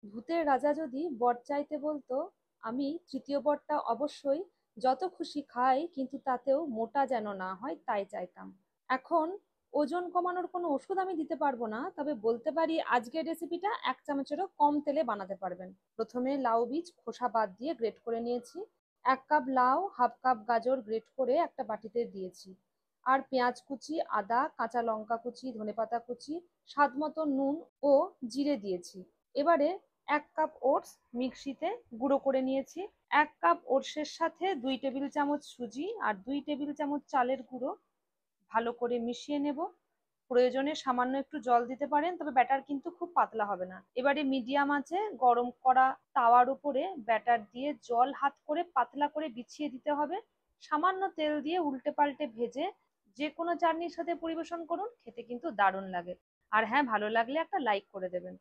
ভূতের রাজা যদি বর চাইতে বলতো, আমি তৃতীয় বরটা অবশ্যই যত খুশি খাই, কিন্তু তাতেও মোটা যেন না হয় তাই চাইতাম। এখন ওজন কমানোর কোনো ওষুধ আমি দিতে পারবো না, তবে বলতে পারি আজকের রেসিপিটা 1 চামচেরও কম তেলে বানাতে পারবেন। প্রথমে লাউ বীজ খোসা বাদ দিয়ে গ্রেট করে নিয়েছি। 1 কাপ লাউ, হাফ কাপ গাজর গ্রেট করে একটা বাটিতে দিয়েছি। আর পেঁয়াজ কুচি, আদা, কাঁচা লঙ্কা কুচি, ধনেপাতা কুচি, স্বাদ মতো নুন ও জিরে দিয়েছি। এবারে 1 কাপ ওটস মিক্সিতে গুঁড়ো করে নিয়েছি। 1 কাপ ওটসের সাথে 2 টেবিল চামচ সুজি আর 2 টেবিল চামচ চালের গুঁড়ো ভালো করে মিশিয়ে নেব। প্রয়োজনে সামান্য একটু জল দিতে পারেন, তবে ব্যাটার কিন্তু খুব পাতলা হবে না। এবারে মিডিয়াম আঁচে গরম করা তাওয়ার উপরে ব্যাটার দিয়ে জল হাত করে পাতলা করে বিছিয়ে দিতে হবে। সামান্য তেল দিয়ে উল্টে পাল্টে ভেজে যে কোনো চাটনির সাথে পরিবেশন করুন, খেতে কিন্তু দারুণ লাগে। আর হ্যাঁ, ভালো লাগলে একটা লাইক করে দেবেন।